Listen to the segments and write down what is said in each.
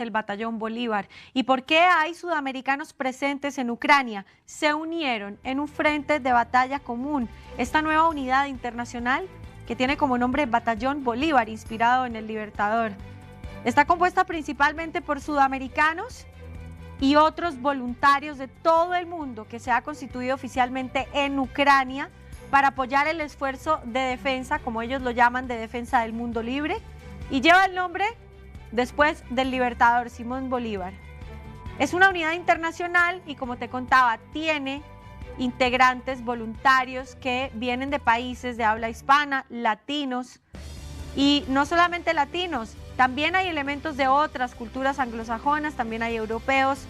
el Batallón Bolívar y por qué hay sudamericanos presentes en Ucrania. Se unieron en un frente de batalla común. Esta nueva unidad internacional, que tiene como nombre Batallón Bolívar, inspirado en el Libertador, está compuesta principalmente por sudamericanos y otros voluntarios de todo el mundo, que se ha constituido oficialmente en Ucrania para apoyar el esfuerzo de defensa, como ellos lo llaman, de defensa del mundo libre, y lleva el nombre después del Libertador, Simón Bolívar. Es una unidad internacional y, como te contaba, tiene integrantes voluntarios que vienen de países de habla hispana, latinos, y no solamente latinos, también hay elementos de otras culturas anglosajonas, también hay europeos.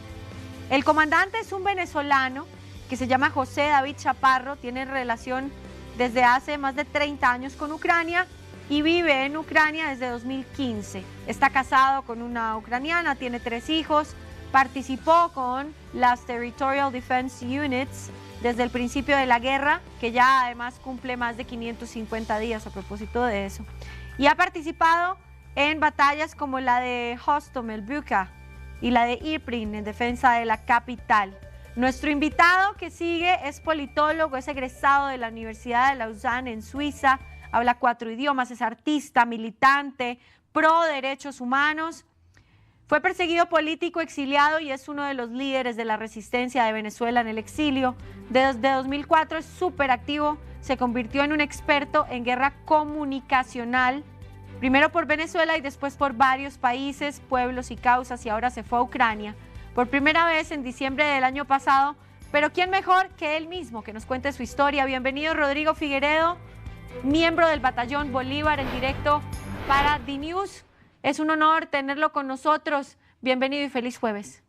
El comandante es un venezolano que se llama José David Chaparro, tiene relación desde hace más de 30 años con Ucrania y vive en Ucrania desde 2015. Está casado con una ucraniana, tiene 3 hijos, participó con las Territorial Defense Units desde el principio de la guerra, que ya además cumple más de 550 días a propósito de eso. Y ha participado en batallas como la de Hostomel, Bucha y la de Irpin en defensa de la capital. Nuestro invitado que sigue es politólogo, es egresado de la Universidad de Lausanne en Suiza, habla 4 idiomas, es artista, militante, pro derechos humanos. Fue perseguido político, exiliado y es uno de los líderes de la resistencia de Venezuela en el exilio. Desde 2004 es súper activo, se convirtió en un experto en guerra comunicacional, primero por Venezuela y después por varios países, pueblos y causas, y ahora se fue a Ucrania por primera vez en diciembre del año pasado. Pero ¿quién mejor que él mismo que nos cuente su historia? Bienvenido, Rodrigo Figueredo, miembro del Batallón Bolívar, en directo para DNews. Es un honor tenerlo con nosotros. Bienvenido y feliz jueves.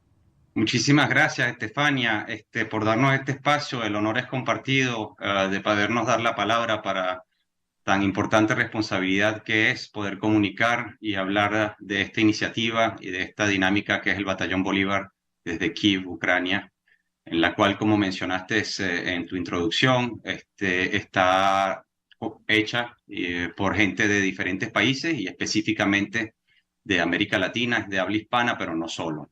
Muchísimas gracias, Estefania, por darnos este espacio. El honor es compartido de podernos dar la palabra para tan importante responsabilidad que es poder comunicar y hablar de esta iniciativa y de esta dinámica que es el Batallón Bolívar desde Kiev, Ucrania, en la cual, como mencionaste en tu introducción, está hecha por gente de diferentes países y específicamente de América Latina, de habla hispana, pero no solo.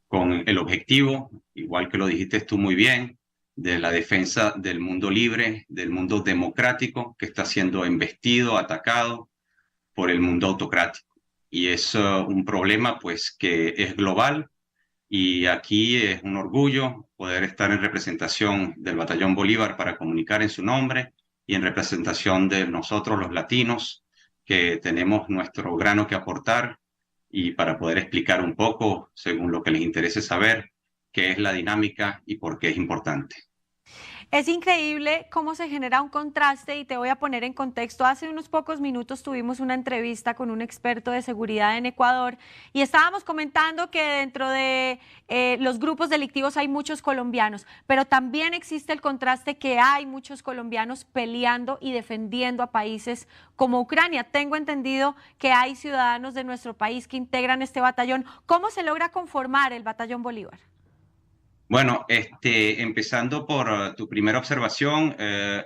Con el objetivo, igual que lo dijiste tú muy bien, de la defensa del mundo libre, del mundo democrático que está siendo embestido, atacado por el mundo autocrático. Y es un problema pues que es global, y aquí es un orgullo poder estar en representación del Batallón Bolívar para comunicar en su nombre y en representación de nosotros los latinos que tenemos nuestro grano que aportar, y para poder explicar un poco, según lo que les interese saber, qué es la dinámica y por qué es importante. Es increíble cómo se genera un contraste y te voy a poner en contexto. Hace unos pocos minutos tuvimos una entrevista con un experto de seguridad en Ecuador y estábamos comentando que dentro de los grupos delictivos hay muchos colombianos, pero también existe el contraste que hay muchos colombianos peleando y defendiendo a países como Ucrania. Tengo entendido que hay ciudadanos de nuestro país que integran este batallón. ¿Cómo se logra conformar el Batallón Bolívar? Bueno, empezando por tu primera observación,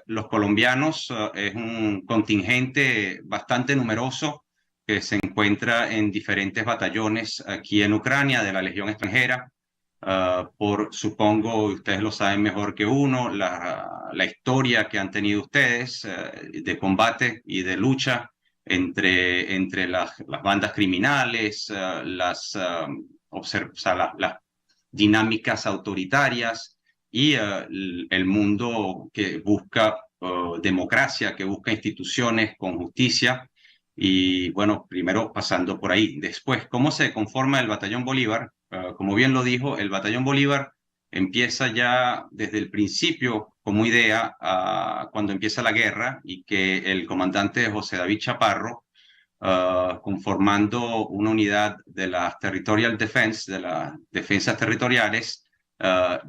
los colombianos es un contingente bastante numeroso que se encuentra en diferentes batallones aquí en Ucrania de la Legión extranjera. Supongo, ustedes lo saben mejor que uno, la historia que han tenido ustedes de combate y de lucha entre las bandas criminales, las dinámicas autoritarias y el mundo que busca democracia, que busca instituciones con justicia. Y bueno, primero pasando por ahí. Después, ¿cómo se conforma el Batallón Bolívar? Como bien lo dijo, el Batallón Bolívar empieza ya desde el principio como idea cuando empieza la guerra, y que el comandante José David Chaparro, conformando una unidad de las Territorial Defense, de las defensas territoriales,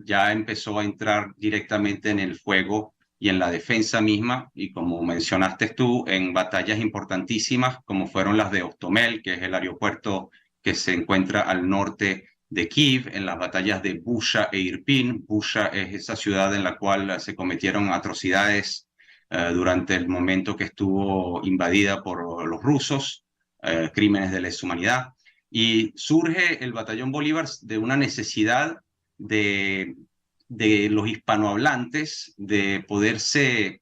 ya empezó a entrar directamente en el fuego y en la defensa misma, y como mencionaste tú, en batallas importantísimas como fueron las de Hostomel, que es el aeropuerto que se encuentra al norte de Kiev, en las batallas de Bucha e Irpin. Bucha es esa ciudad en la cual se cometieron atrocidades durante el momento que estuvo invadida por los rusos, crímenes de lesa humanidad. Y surge el Batallón Bolívar de una necesidad de, de los hispanohablantes de poderse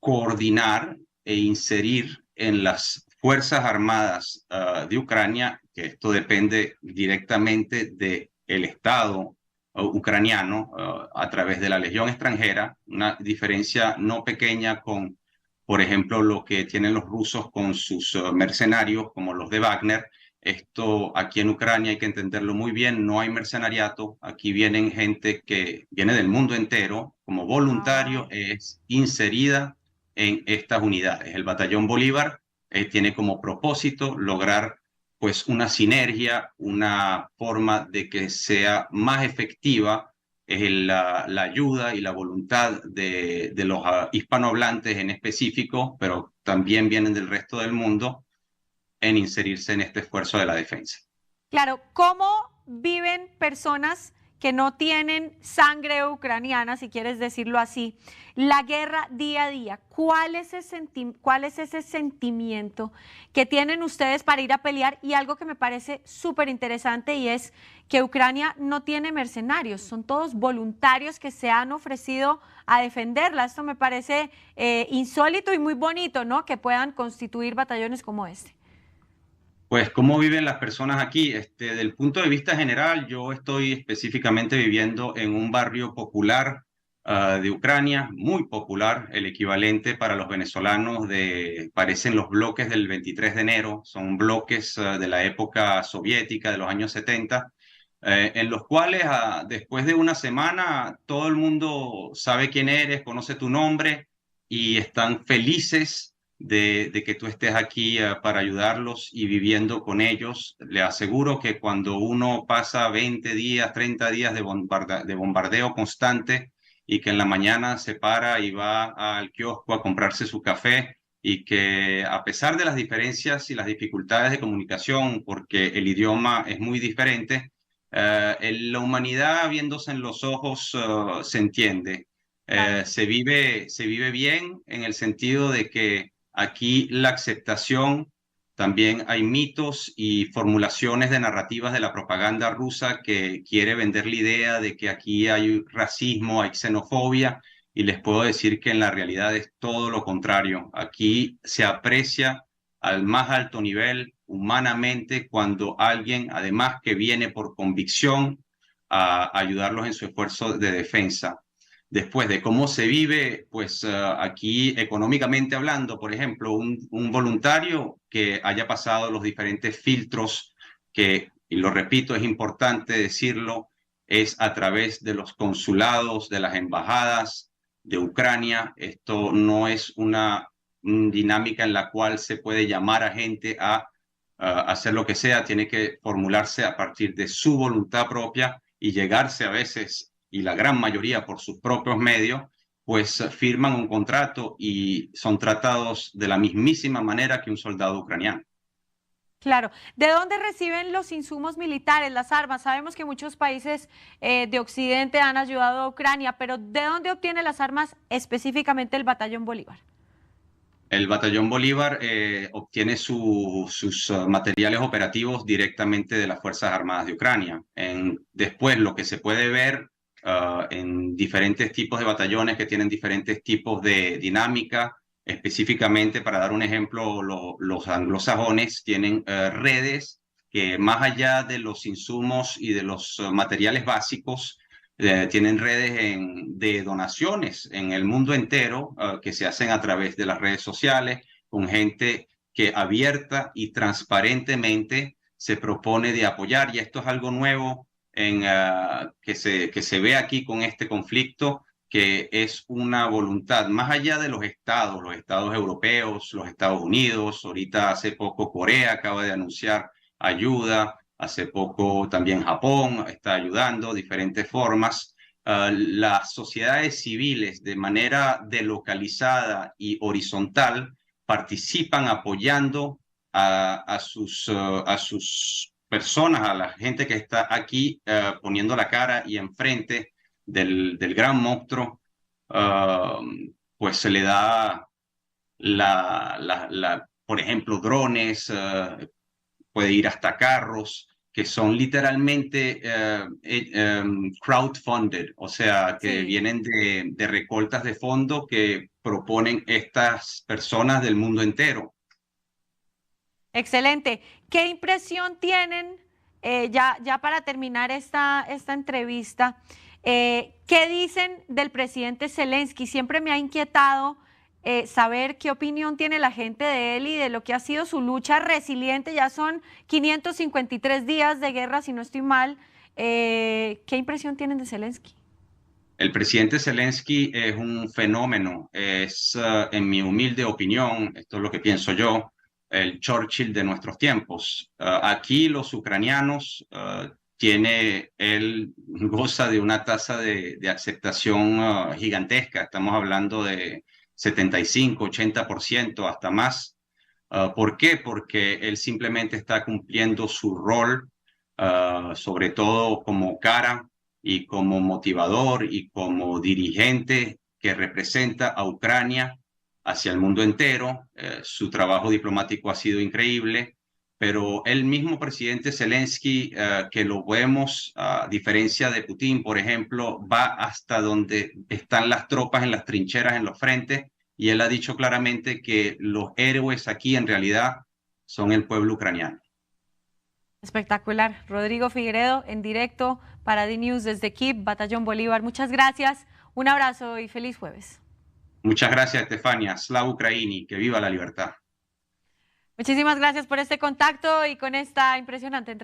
coordinar e inserir en las Fuerzas Armadas de Ucrania, que esto depende directamente del Estado ucraniano a través de la Legión extranjera, una diferencia no pequeña con, por ejemplo, lo que tienen los rusos con sus mercenarios, como los de Wagner. Esto aquí en Ucrania hay que entenderlo muy bien, no hay mercenariato, aquí vienen gente que viene del mundo entero como voluntario, Ah. es inserida en estas unidades. El Batallón Bolívar tiene como propósito lograr pues una sinergia, una forma de que sea más efectiva la ayuda y la voluntad de los hispanohablantes en específico, pero también vienen del resto del mundo, en inserirse en este esfuerzo de la defensa. Claro, ¿cómo viven personas que no tienen sangre ucraniana, si quieres decirlo así, la guerra día a día? ¿Cuál es ese sentimiento que tienen ustedes para ir a pelear? Y algo que me parece súper interesante y es que Ucrania no tiene mercenarios, son todos voluntarios que se han ofrecido a defenderla. Esto me parece insólito y muy bonito, ¿no? Que puedan constituir batallones como este. Pues, ¿cómo viven las personas aquí? Del punto de vista general, yo estoy específicamente viviendo en un barrio popular de Ucrania, muy popular, el equivalente para los venezolanos parecen los bloques del 23 de enero, son bloques de la época soviética, de los años 70, en los cuales después de una semana todo el mundo sabe quién eres, conoce tu nombre y están felices de que tú estés aquí para ayudarlos y viviendo con ellos. Le aseguro que cuando uno pasa 20 días, 30 días de bombardeo constante y que en la mañana se para y va al kiosco a comprarse su café y que a pesar de las diferencias y las dificultades de comunicación, porque el idioma es muy diferente, la humanidad viéndose en los ojos se entiende. Claro. Se vive bien en el sentido de que aquí la aceptación, también hay mitos y formulaciones de narrativas de la propaganda rusa que quiere vender la idea de que aquí hay racismo, hay xenofobia, y les puedo decir que en la realidad es todo lo contrario. Aquí se aprecia al más alto nivel humanamente cuando alguien, además que viene por convicción, a ayudarlos en su esfuerzo de defensa. Después de cómo se vive, pues aquí económicamente hablando, por ejemplo, un voluntario que haya pasado los diferentes filtros, que, y lo repito, es importante decirlo, es a través de los consulados, de las embajadas de Ucrania. Esto no es una dinámica en la cual se puede llamar a gente a hacer lo que sea, tiene que formularse a partir de su voluntad propia y llegarse a veces, y la gran mayoría por sus propios medios, pues firman un contrato y son tratados de la mismísima manera que un soldado ucraniano. Claro. ¿De dónde reciben los insumos militares, las armas? Sabemos que muchos países de Occidente han ayudado a Ucrania, pero ¿de dónde obtiene las armas específicamente el Batallón Bolívar? El Batallón Bolívar obtiene sus materiales operativos directamente de las Fuerzas Armadas de Ucrania. Después, lo que se puede ver en diferentes tipos de batallones que tienen diferentes tipos de dinámica, específicamente, para dar un ejemplo, los anglosajones tienen redes que más allá de los insumos y de los materiales básicos, tienen redes de donaciones en el mundo entero que se hacen a través de las redes sociales con gente que abierta y transparentemente se propone de apoyar. Y esto es algo nuevo que se ve aquí con este conflicto, que es una voluntad más allá de los estados europeos, los Estados Unidos. Ahorita hace poco Corea acaba de anunciar ayuda. Hace poco también Japón está ayudando de diferentes formas. Las sociedades civiles de manera delocalizada y horizontal participan apoyando a sus personas, a la gente que está aquí poniendo la cara y enfrente del gran monstruo, pues se le da por ejemplo, drones, puede ir hasta carros, que son literalmente crowdfunded, o sea, que Sí, vienen de recoltas de fondos que proponen estas personas del mundo entero. excelente. ¿Qué impresión tienen, ya para terminar esta entrevista, qué dicen del presidente Zelensky? Siempre me ha inquietado saber qué opinión tiene la gente de él y de lo que ha sido su lucha resiliente. Ya son 553 días de guerra, si no estoy mal. ¿Qué impresión tienen de Zelensky? El presidente Zelensky es un fenómeno, es, en mi humilde opinión, esto es lo que pienso yo, el Churchill de nuestros tiempos. Aquí los ucranianos, él goza de una tasa de aceptación gigantesca, estamos hablando de 75, 80%, hasta más. ¿Por qué? Porque él simplemente está cumpliendo su rol, sobre todo como cara y como motivador y como dirigente que representa a Ucrania hacia el mundo entero. Su trabajo diplomático ha sido increíble, pero el mismo presidente Zelensky, que lo vemos, a diferencia de Putin, por ejemplo, va hasta donde están las tropas en las trincheras, en los frentes, y él ha dicho claramente que los héroes aquí en realidad son el pueblo ucraniano. Espectacular. Rodrigo Figueredo en directo para D-News desde Kiev, Batallón Bolívar. Muchas gracias, un abrazo y feliz jueves. Muchas gracias, Estefania. Slava Ukraini, que viva la libertad. Muchísimas gracias por este contacto y con esta impresionante entrevista.